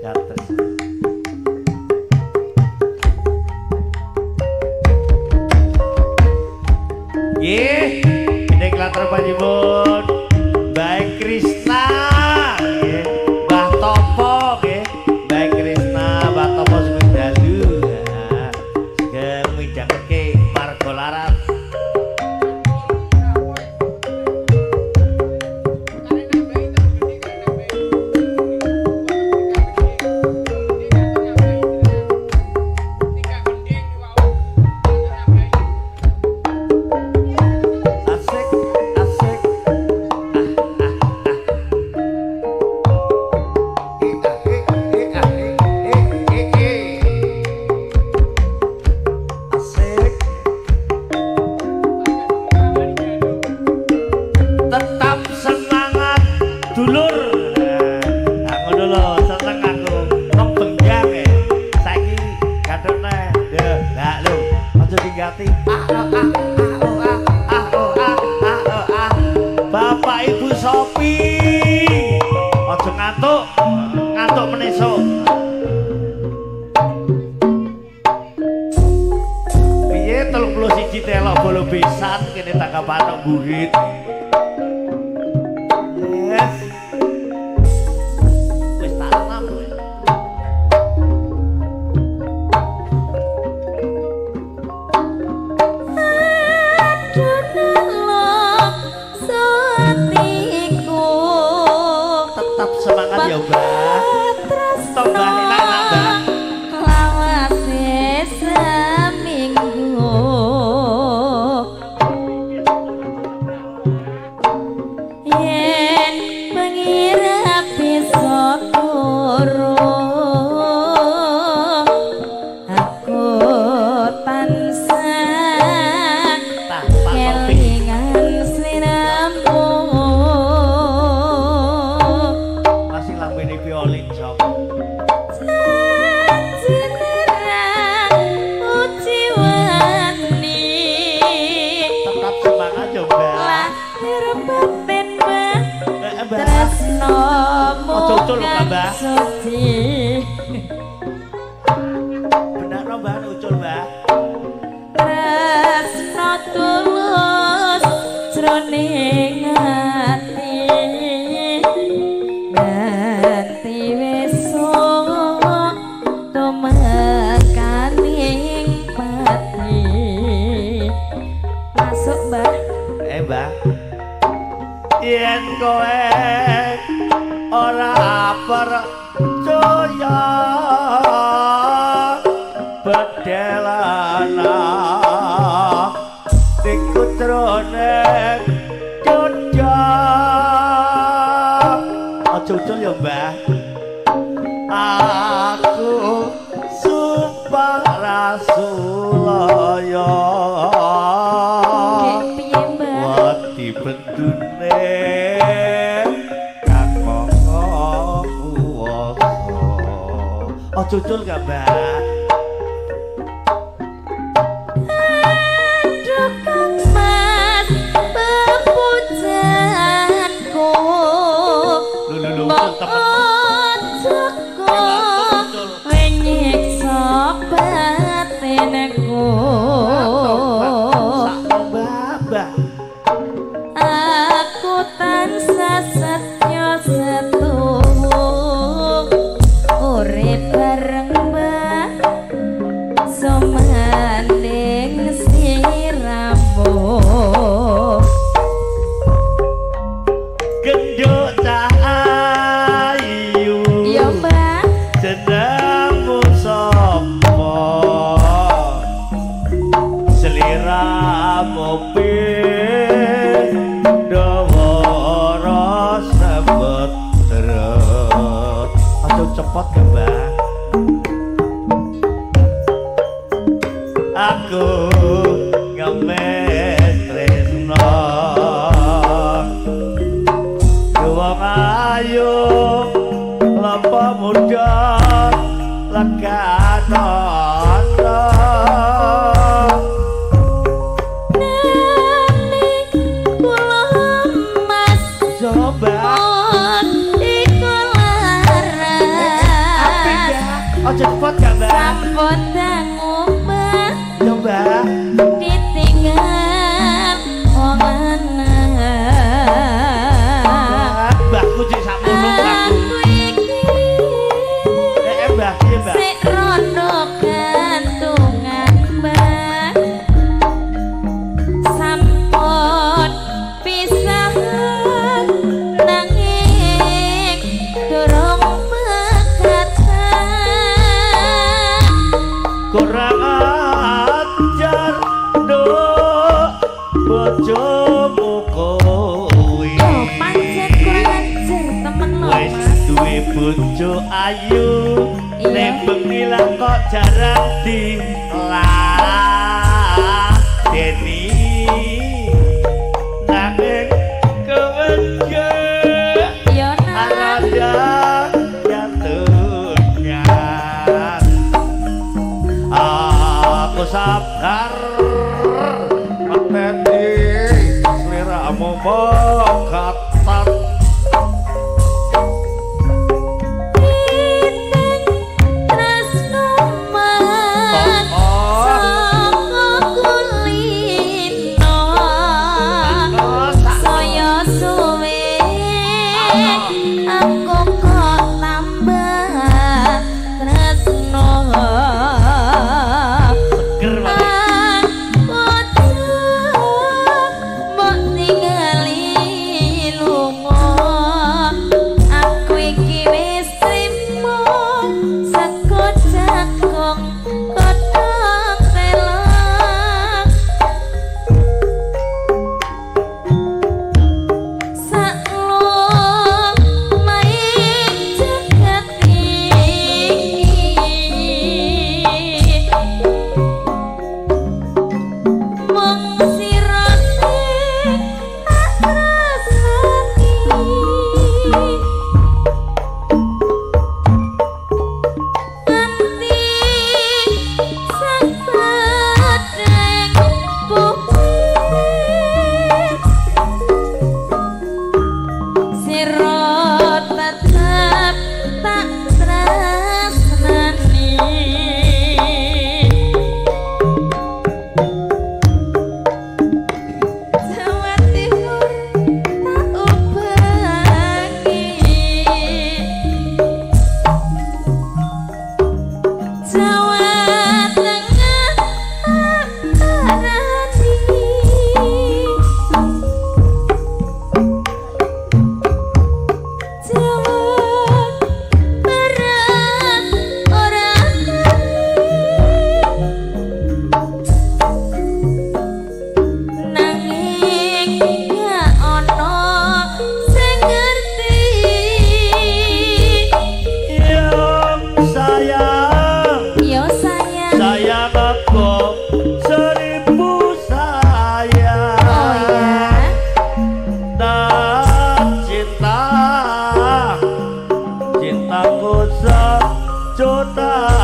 Gatres. Nggih, nek klater panjenengan Baik Krisna nggih, Mbah Topo nggih, Baik Krisna, Mbah Topo sing dalu. Sugeng midhangke marga laras. Bapak Ibu Sopi aja ngantuk, ngantuk menesuk. Piye 31 telok bolo besan kene tanggapan burit. Yes. Wis tak tanam kowe. Semangat ya Mbah. Tambah enak Mbah. Lawase seminggu. Yen pengira bisa turu. Aku tansah kelingan sliramu. Violin shop. Tetap semangat coba. Lahir batin tresno ucul lho Mbah. Benar no Mbah ucul Mbah. Tresno tulus jroning ati. Ganti besok tumekaning pati. Masuk Mbah. Mbah. Yen kowe ora percaya bedelana dikutrone jojak. Ucul ya Mbah. Aku sumpah Rasulullah. Piye Mbah? Wati bendune kang maha kuwasa. Ucul gak Mbah? Aduh Kang Mas pepujanku. Aku tansah setya setuju urip bareng Mbah sumanding siramu. Gendut cahayu Ya Mbah. jenengmu sapa? Seliramu dawa rasa beteret. Aduh cepet ya Mbah. Aku ngemes tresno wong ayu lampa muda legana. Coba iku lara bojo ayu ning bengi lah kok jarang diladeni nanging kewege yo nang aku sabar mateni sliramu mokatan cintaku sejuta